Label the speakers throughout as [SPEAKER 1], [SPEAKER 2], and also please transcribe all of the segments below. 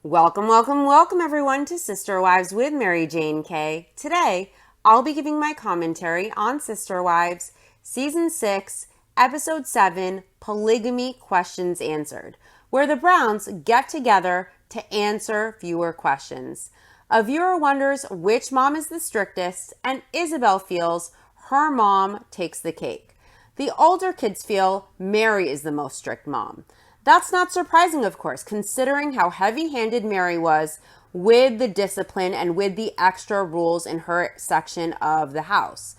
[SPEAKER 1] Welcome, welcome, welcome everyone to Sister Wives with Mary Jane Kay. Today, I'll be giving my commentary on Sister Wives, Season 6, Episode 7, Polygamy Questions Answered, where the Browns get together to answer viewer questions. A viewer wonders which mom is the strictest, and Isabel feels her mom takes the cake. The older kids feel Mary is the most strict mom. That's not surprising, of course, considering how heavy-handed Mary was with the discipline and with the extra rules in her section of the house.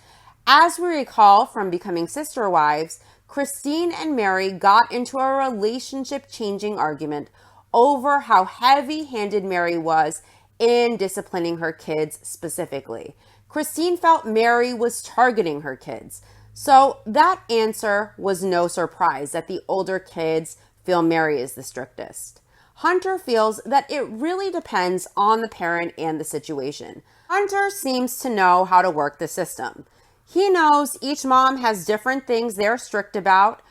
[SPEAKER 1] As we recall from Becoming Sister Wives, Christine and Mary got into a relationship-changing argument over how heavy-handed Mary was in disciplining her kids specifically. Christine felt Mary was targeting her kids. So that answer was no surprise that the older kids feel Mary is the strictest. Hunter feels that it really depends on the parent and the situation. Hunter seems to know how to work the system. He knows each mom has different things they're strict about,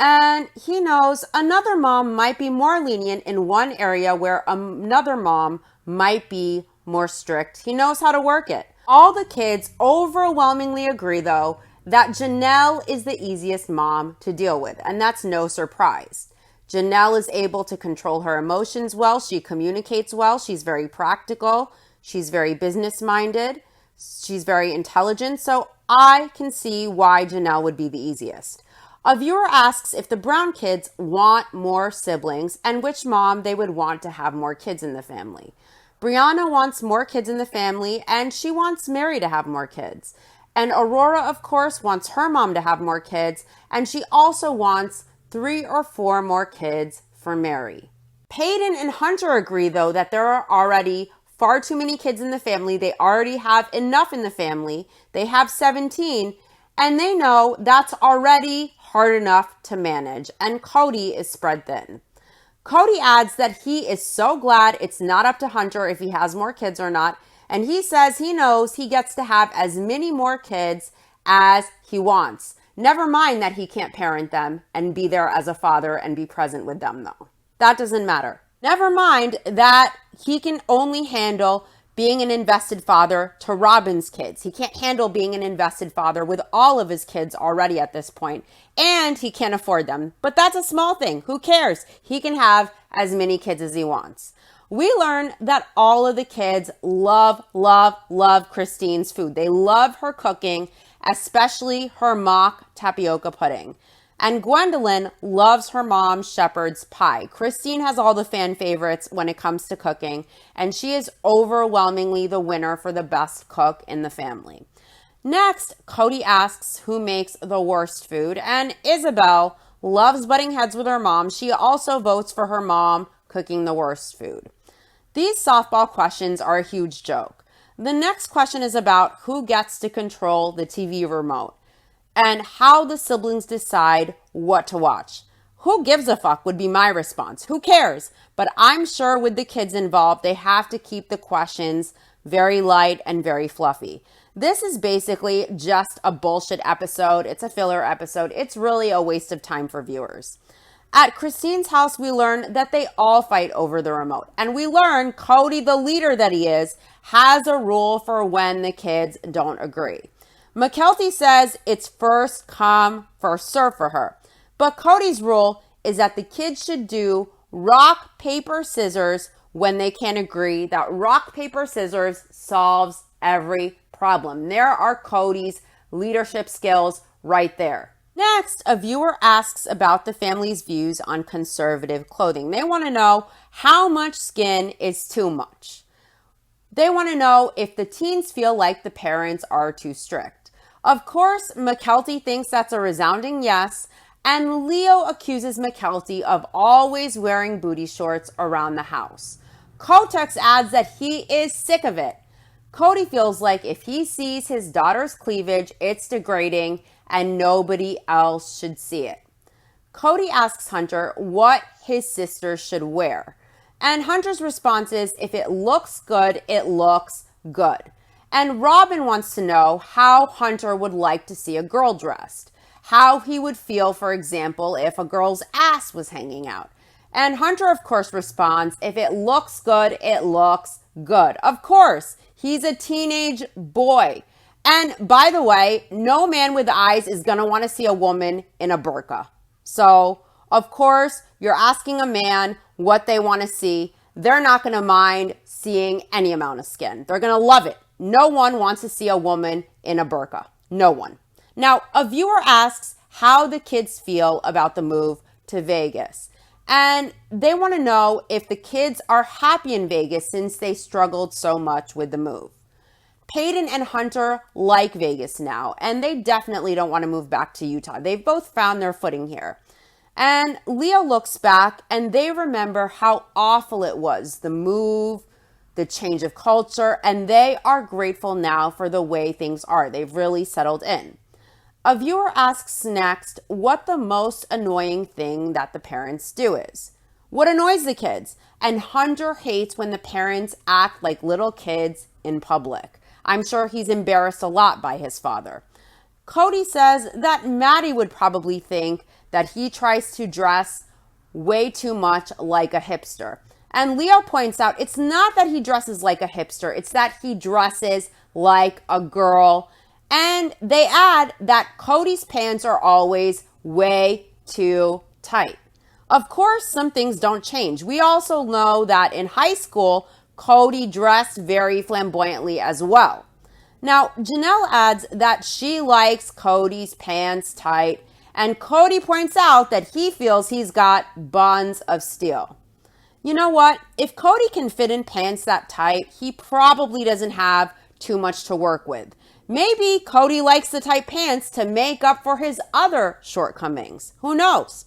[SPEAKER 1] and he knows another mom might be more lenient in one area where another mom might be more strict. He knows how to work it. All the kids overwhelmingly agree, though, that Janelle is the easiest mom to deal with, and that's no surprise. Janelle is able to control her emotions well. She communicates well. She's very practical. She's very business-minded. She's very intelligent. So I can see why Janelle would be the easiest. A viewer asks if the Brown kids want more siblings and which mom they would want to have more kids in the family. Brianna wants more kids in the family, and she wants Mary to have more kids. And Aurora, of course, wants her mom to have more kids, and she also wants 3 or 4 more kids for Mary. Peyton and Hunter agree, though, that there are already far too many kids in the family. They already have enough in the family. They have 17, and they know that's already hard enough to manage, and Cody is spread thin. Cody adds that he is so glad it's not up to Hunter if he has more kids or not, and he says he knows he gets to have as many more kids as he wants. Never mind that he can't parent them and be there as a father and be present with them, though. That doesn't matter. Never mind that he can only handle being an invested father to Robin's kids. He can't handle being an invested father with all of his kids already at this point, and he can't afford them. But that's a small thing. Who cares? He can have as many kids as he wants. We learn that all of the kids love Christine's food. They love her cooking, especially her mock tapioca pudding. And Gwendolyn loves her mom's shepherd's pie. Christine has all the fan favorites when it comes to cooking, and she is overwhelmingly the winner for the best cook in the family. Next, Cody asks who makes the worst food, and Isabel loves butting heads with her mom. She also votes for her mom cooking the worst food. These softball questions are a huge joke. The next question is about who gets to control the TV remote and how the siblings decide what to watch. Who gives a fuck would be my response. Who cares? But I'm sure with the kids involved, they have to keep the questions very light and very fluffy. This is basically just a bullshit episode. It's a filler episode. It's really a waste of time for viewers. At Christine's house, we learn that they all fight over the remote. And we learn Cody, the leader that he is, has a rule for when the kids don't agree. McKelty says it's first come, first serve for her. But Cody's rule is that the kids should do rock, paper, scissors when they can't agree. That rock, paper, scissors solves every problem. There are Cody's leadership skills right there. Next, a viewer asks about the family's views on conservative clothing. They want to know how much skin is too much. They want to know if the teens feel like the parents are too strict. Of course, McKelty thinks that's a resounding yes, and Leo accuses McKelty of always wearing booty shorts around the house. Kotex adds that he is sick of it. Cody feels like if he sees his daughter's cleavage, it's degrading and nobody else should see it. Cody asks Hunter what his sister should wear. And Hunter's response is, if it looks good, it looks good. And Robin wants to know how Hunter would like to see a girl dressed. How he would feel, for example, if a girl's ass was hanging out. And Hunter, of course, responds, if it looks good, it looks good. Of course, he's a teenage boy. And by the way, no man with eyes is going to want to see a woman in a burqa. So, of course, you're asking a man what they want to see. They're not going to mind seeing any amount of skin. They're going to love it. No one wants to see a woman in a burqa. No one. Now, a viewer asks how the kids feel about the move to Vegas. And they want to know if the kids are happy in Vegas since they struggled so much with the move. Peyton and Hunter like Vegas now, and they definitely don't want to move back to Utah. They've both found their footing here. And Leo looks back and they remember how awful it was, the move, the change of culture, and they are grateful now for the way things are. They've really settled in. A viewer asks next what the most annoying thing that the parents do is. What annoys the kids? And Hunter hates when the parents act like little kids in public. I'm sure he's embarrassed a lot by his father. Cody says that Maddie would probably think that he tries to dress way too much like a hipster. And Leo points out it's not that he dresses like a hipster, it's that he dresses like a girl. And they add that Cody's pants are always way too tight. Of course, some things don't change. We also know that in high school, Cody dressed very flamboyantly as well. Now, Janelle adds that she likes Cody's pants tight, and Cody points out that he feels he's got buns of steel. You know what? If Cody can fit in pants that tight, he probably doesn't have too much to work with. Maybe Cody likes the tight pants to make up for his other shortcomings. Who knows?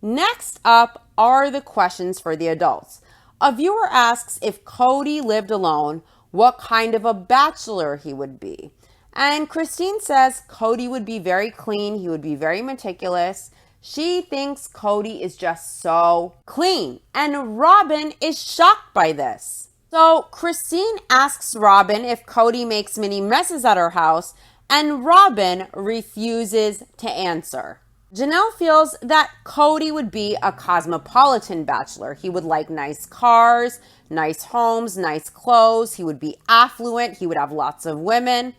[SPEAKER 1] Next up are the questions for the adults. A viewer asks if Cody lived alone, what kind of a bachelor he would be. And Christine says Cody would be very clean. He would be very meticulous. She thinks Cody is just so clean. And Robin is shocked by this. So Christine asks Robin if Cody makes many messes at her house, and Robin refuses to answer. Janelle feels that Cody would be a cosmopolitan bachelor. He would like nice cars, nice homes, nice clothes. He would be affluent. He would have lots of women.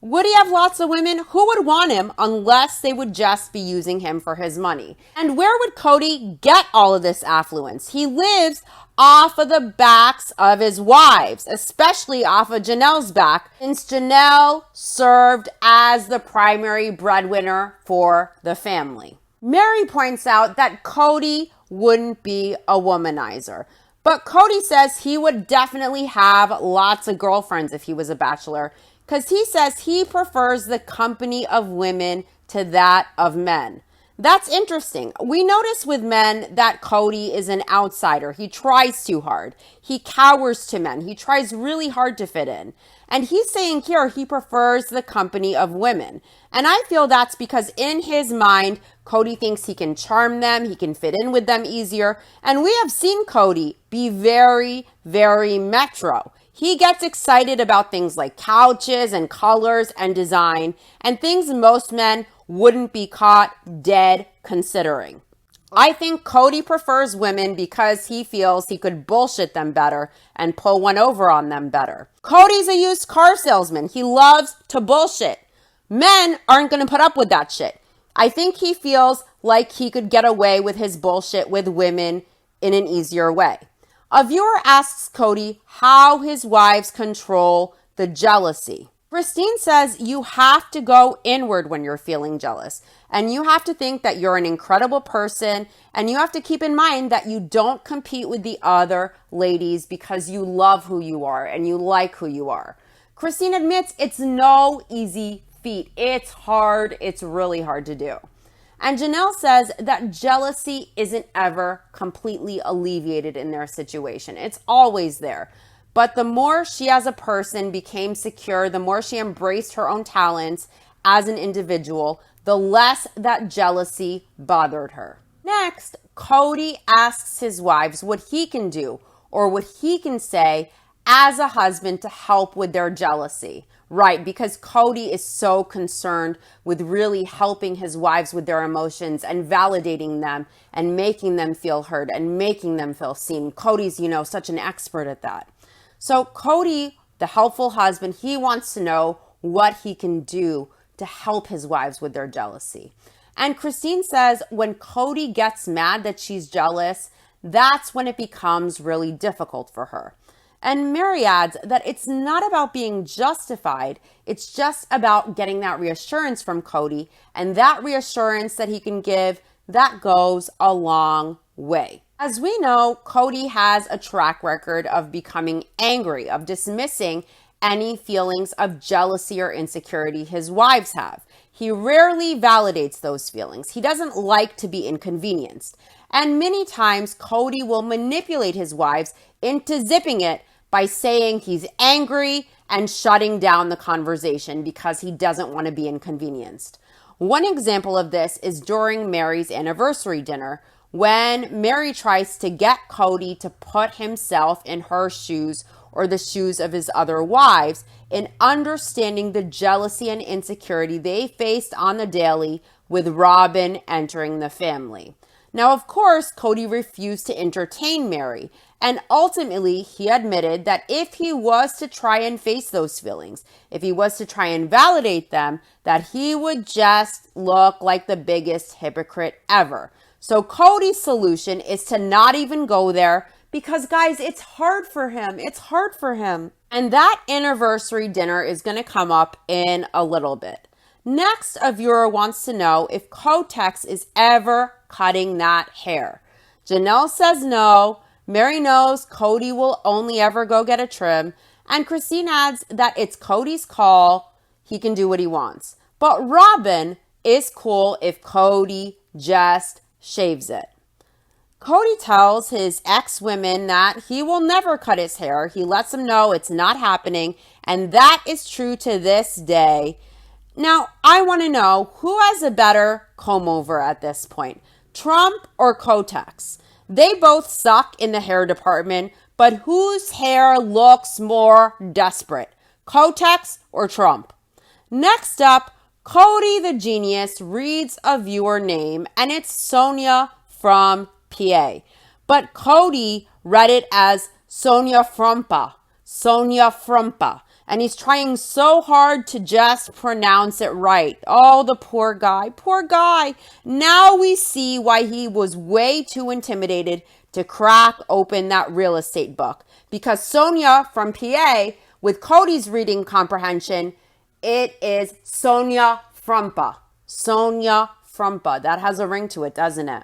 [SPEAKER 1] Would he have lots of women? Who would want him unless they would just be using him for his money? And where would Cody get all of this affluence? He lives off of the backs of his wives, especially off of Janelle's back, since Janelle served as the primary breadwinner for the family. Mary points out that Cody wouldn't be a womanizer, but Cody says he would definitely have lots of girlfriends if he was a bachelor, because he says he prefers the company of women to that of men. That's interesting. We notice with men that Cody is an outsider. He tries too hard. He cowers to men. He tries really hard to fit in. And he's saying here he prefers the company of women. And I feel that's because in his mind, Cody thinks he can charm them. He can fit in with them easier. And we have seen Cody be very, very metro. He gets excited about things like couches and colors and design and things most men wouldn't be caught dead considering. I think Cody prefers women because he feels he could bullshit them better and pull one over on them better. Cody's a used car salesman. He loves to bullshit. Men aren't going to put up with that shit. I think he feels like he could get away with his bullshit with women in an easier way. A viewer asks Cody how his wives control the jealousy. Christine says you have to go inward when you're feeling jealous, and you have to think that you're an incredible person, and you have to keep in mind that you don't compete with the other ladies because you love who you are and you like who you are. Christine admits it's no easy feat. It's hard. It's really hard to do. And Janelle says that jealousy isn't ever completely alleviated in their situation. It's always there. But the more she as a person became secure, the more she embraced her own talents as an individual, the less that jealousy bothered her. Next, Cody asks his wives what he can do or what he can say as a husband to help with their jealousy, right? Because Cody is so concerned with really helping his wives with their emotions and validating them and making them feel heard and making them feel seen. Cody's, such an expert at that. So Cody, the helpful husband, he wants to know what he can do to help his wives with their jealousy. And Christine says when Cody gets mad that she's jealous, that's when it becomes really difficult for her. And Mary adds that it's not about being justified. It's just about getting that reassurance from Cody. And that reassurance that he can give, that goes a long way. As we know, Cody has a track record of becoming angry, of dismissing any feelings of jealousy or insecurity his wives have. He rarely validates those feelings. He doesn't like to be inconvenienced. And many times, Cody will manipulate his wives into zipping it by saying he's angry and shutting down the conversation because he doesn't want to be inconvenienced. One example of this is during Mary's anniversary dinner, when Mary tries to get Cody to put himself in her shoes or the shoes of his other wives in understanding the jealousy and insecurity they faced on the daily with Robin entering the family. Now, of course, Cody refused to entertain Mary, and ultimately he admitted that if he was to try and face those feelings, if he was to try and validate them, that he would just look like the biggest hypocrite ever. So Cody's solution is to not even go there because, guys, it's hard for him. It's hard for him. And that anniversary dinner is going to come up in a little bit. Next, a viewer wants to know if Kotex is ever cutting that hair. Janelle says no. Mary knows Cody will only ever go get a trim. And Christine adds that it's Cody's call. He can do what he wants. But Robin is cool if Cody just shaves it. Cody tells his ex-women that he will never cut his hair. He lets them know it's not happening. And that is true to this day. Now, I want to know who has a better comb over at this point, Trump or Kotex? They both suck in the hair department, but whose hair looks more desperate, Kotex or Trump? Next up, Cody the Genius reads a viewer name, and it's Sonia from PA. But Cody read it as Sonia Frumpa. Sonia Frumpa. And he's trying so hard to just pronounce it right. Oh, the poor guy. Poor guy. Now we see why he was way too intimidated to crack open that real estate book. Because Sonia from PA, with Cody's reading comprehension, it is Sonia Frumpa. Sonia Frumpa. That has a ring to it, doesn't it?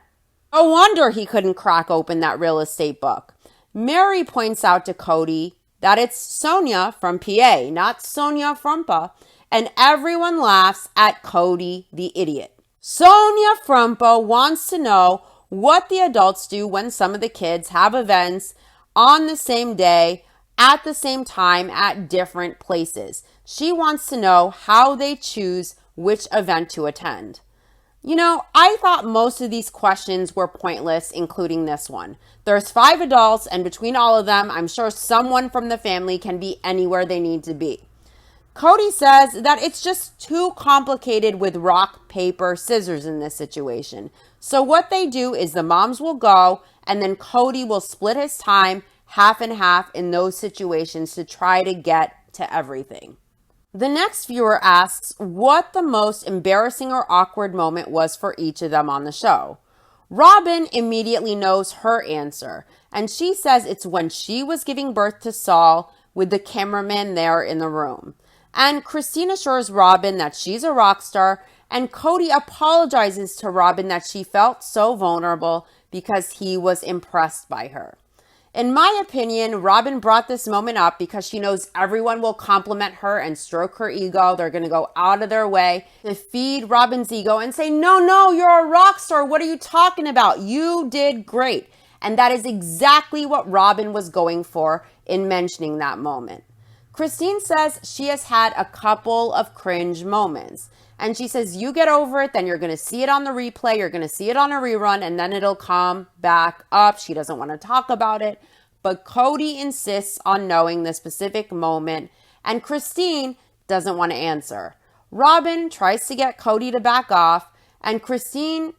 [SPEAKER 1] No wonder he couldn't crack open that real estate book. Mary points out to Cody that it's Sonia from PA, not Sonia Frumpa, and everyone laughs at Cody the idiot. Sonia Frumpa wants to know what the adults do when some of the kids have events on the same day, at the same time, at different places. She wants to know how they choose which event to attend. I thought most of these questions were pointless, including this one. There's 5 adults, and between all of them, I'm sure someone from the family can be anywhere they need to be. Cody says that it's just too complicated with rock, paper, scissors in this situation. So what they do is the moms will go, and then Cody will split his time half and half in those situations to try to get to everything. The next viewer asks what the most embarrassing or awkward moment was for each of them on the show. Robin immediately knows her answer, and she says it's when she was giving birth to Saul with the cameraman there in the room. And Christine assures Robin that she's a rock star, and Cody apologizes to Robin that she felt so vulnerable because he was impressed by her. In my opinion, Robin brought this moment up because she knows everyone will compliment her and stroke her ego. They're going to go out of their way to feed Robin's ego and say, no, you're a rock star. What are you talking about? You did great. And that is exactly what Robin was going for in mentioning that moment. Christine says she has had a couple of cringe moments. And she says, you get over it, then you're going to see it on the replay, you're going to see it on a rerun, and then it'll come back up. She doesn't want to talk about it. but Cody insists on knowing the specific moment, and Christine doesn't want to answer. Robin tries to get Cody to back off, and Christine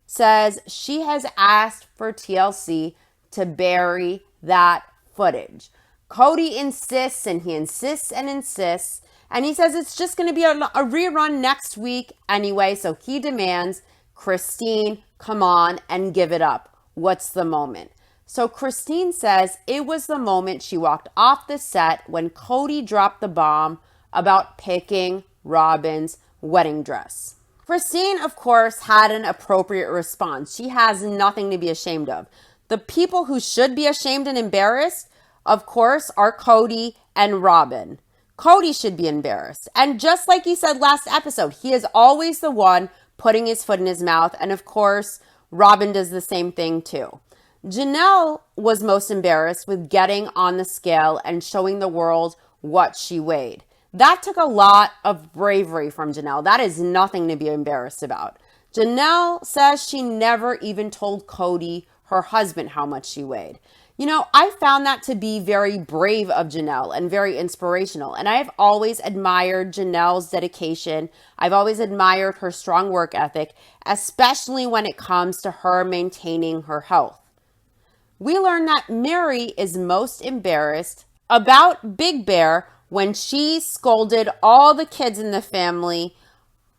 [SPEAKER 1] says she has asked for TLC to bury that footage. Cody insists, and he insists and insists, and he says it's just going to be a rerun next week anyway, so he demands, Christine, come on and give it up. What's the moment? So Christine says it was the moment she walked off the set when Cody dropped the bomb about picking Robin's wedding dress. Christine, of course, had an appropriate response. She has nothing to be ashamed of. The people who should be ashamed and embarrassed, of course, are Cody and Robin. Cody should be embarrassed. And just like he said last episode, he is always the one putting his foot in his mouth. And of course, Robin does the same thing too. Janelle was most embarrassed with getting on the scale and showing the world what she weighed. That took a lot of bravery from Janelle. That is nothing to be embarrassed about. Janelle says she never even told Cody, her husband, how much she weighed. You know, I found that to be very brave of Janelle and very inspirational. And I have always admired Janelle's dedication. I've always admired her strong work ethic, especially when it comes to her maintaining her health. We learn that Mary is most embarrassed about Big Bear when she scolded all the kids in the family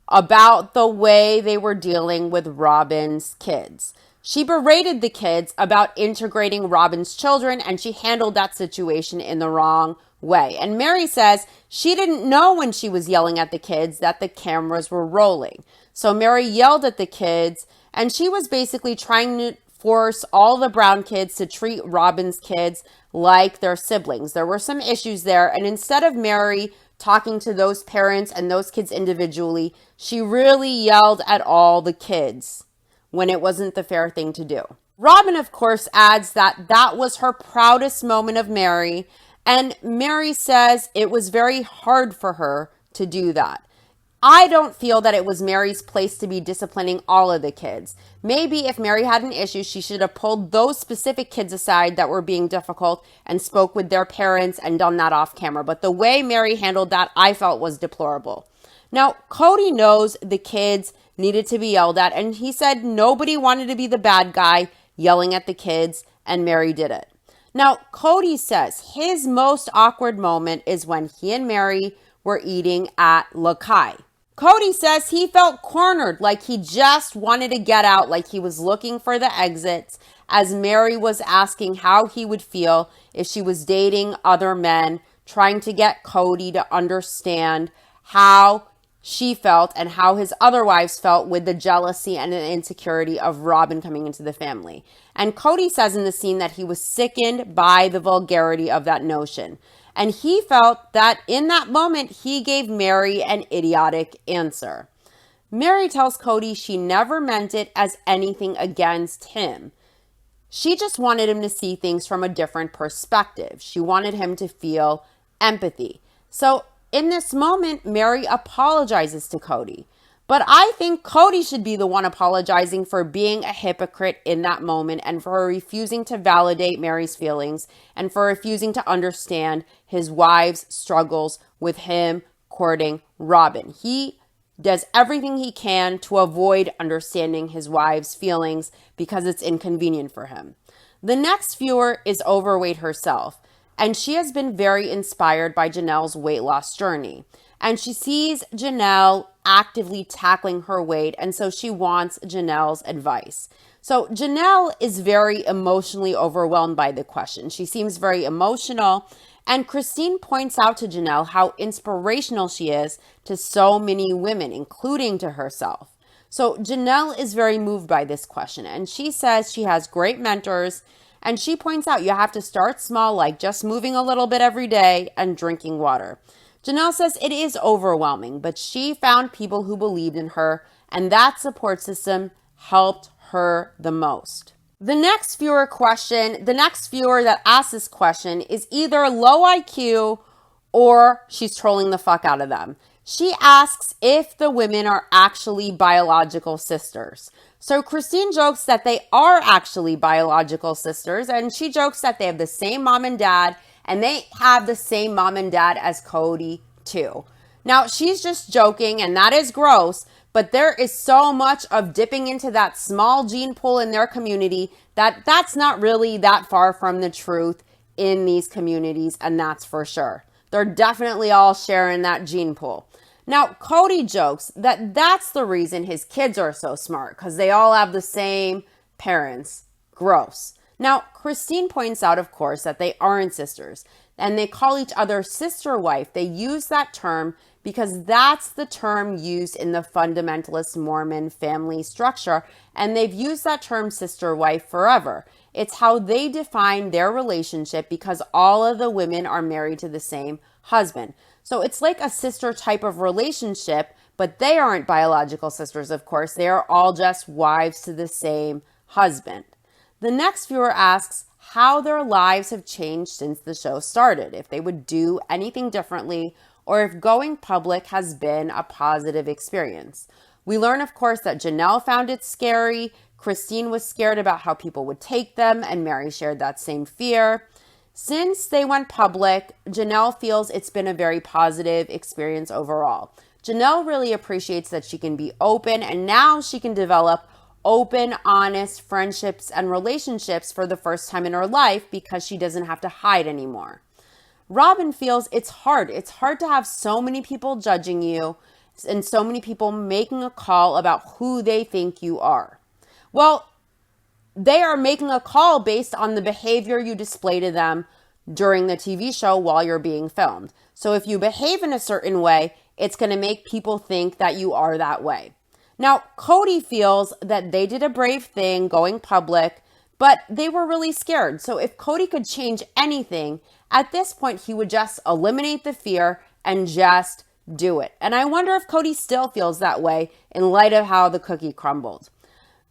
[SPEAKER 1] about the way they were dealing with Robin's kids. She berated the kids about integrating Robin's children, and she handled that situation in the wrong way. And Mary says she didn't know when she was yelling at the kids that the cameras were rolling. So Mary yelled at the kids, and she was basically trying to force all the Brown kids to treat Robin's kids like their siblings. There were some issues there, and instead of Mary talking to those parents and those kids individually, she really yelled at all the kids when it wasn't the fair thing to do. Robin, of course, adds that that was her proudest moment of Mary, and Mary says it was very hard for her to do that. I don't feel that it was Mary's place to be disciplining all of the kids. Maybe if Mary had an issue, she should have pulled those specific kids aside that were being difficult and spoke with their parents and done that off camera. But the way Mary handled that, I felt was deplorable. Now, Cody knows the kids needed to be yelled at, and he said nobody wanted to be the bad guy yelling at the kids, and Mary did it. Now, Cody says his most awkward moment is when he and Mary were eating at La Kai. Cody says he felt cornered, like he just wanted to get out, like he was looking for the exits, as Mary was asking how he would feel if she was dating other men, trying to get Cody to understand how she felt and how his other wives felt with the jealousy and the insecurity of Robin coming into the family. And Cody says in the scene that he was sickened by the vulgarity of that notion. And he felt that in that moment, he gave Mary an idiotic answer. Mary tells Cody she never meant it as anything against him. She just wanted him to see things from a different perspective. She wanted him to feel empathy. So in this moment, Mary apologizes to Cody. But I think Cody should be the one apologizing for being a hypocrite in that moment and for refusing to validate Mary's feelings and for refusing to understand his wife's struggles with him courting Robin. He does everything he can to avoid understanding his wife's feelings because it's inconvenient for him. The next viewer is overweight herself, and she has been very inspired by Janelle's weight loss journey. And she sees Janelle actively tackling her weight, and so she wants Janelle's advice. So Janelle is very emotionally overwhelmed by the question. She seems very emotional, and Christine points out to Janelle how inspirational she is to so many women, including to herself. So Janelle is very moved by this question, and she says she has great mentors, and she points out you have to start small, like just moving a little bit every day and drinking water. Janelle says it is overwhelming, but she found people who believed in her, and that support system helped her the most. The next viewer that asks this question is either low IQ or she's trolling the fuck out of them. She asks if the women are actually biological sisters. So Christine jokes that they are actually biological sisters, and she jokes that they have the same mom and dad, and they have the same mom and dad as Cody too. Now, she's just joking, and that is gross, but there is so much of dipping into that small gene pool in their community that that's not really that far from the truth in these communities, and that's for sure. They're definitely all sharing that gene pool. Now, Cody jokes that that's the reason his kids are so smart, because they all have the same parents. Gross. Now, Christine points out, of course, that they aren't sisters, and they call each other sister wife. They use that term because that's the term used in the fundamentalist Mormon family structure, and they've used that term sister wife forever. It's how they define their relationship because all of the women are married to the same husband. So it's like a sister type of relationship, but they aren't biological sisters, of course. They are all just wives to the same husband. The next viewer asks how their lives have changed since the show started, if they would do anything differently, or if going public has been a positive experience. We learn, of course, that Janelle found it scary. Christine was scared about how people would take them, and Mary shared that same fear. Since they went public, Janelle feels it's been a very positive experience overall. Janelle really appreciates that she can be open, and now she can develop open, honest friendships and relationships for the first time in her life because she doesn't have to hide anymore. Robin feels it's hard. It's hard to have so many people judging you and so many people making a call about who they think you are. Well, they are making a call based on the behavior you display to them during the TV show while you're being filmed. So if you behave in a certain way, it's going to make people think that you are that way. Now, Cody feels that they did a brave thing going public, but they were really scared. So if Cody could change anything, at this point, he would just eliminate the fear and just do it. And I wonder if Cody still feels that way in light of how the cookie crumbled.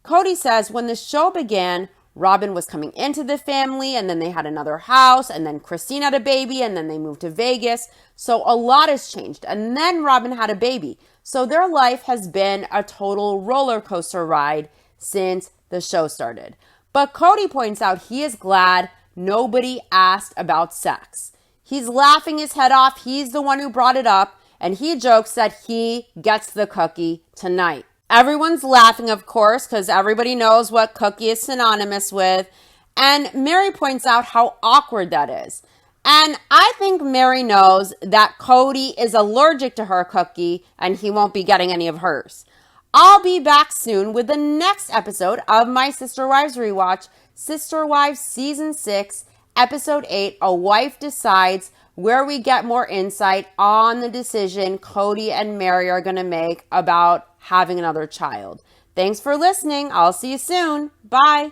[SPEAKER 1] Cody says when the show began, Robin was coming into the family, and then they had another house, and then Christine had a baby, and then they moved to Vegas. So a lot has changed. And then Robin had a baby. So their life has been a total roller coaster ride since the show started. But Cody points out he is glad nobody asked about sex. He's laughing his head off. He's the one who brought it up, and he jokes that he gets the cookie tonight. Everyone's laughing, of course, because everybody knows what cookie is synonymous with. And Mary points out how awkward that is. And I think Mary knows that Cody is allergic to her cookie and he won't be getting any of hers. I'll be back soon with the next episode of my Sister Wives Rewatch, Sister Wives Season 6, Episode 8, A Wife Decides, where we get more insight on the decision Cody and Mary are going to make about having another child. Thanks for listening. I'll see you soon. Bye.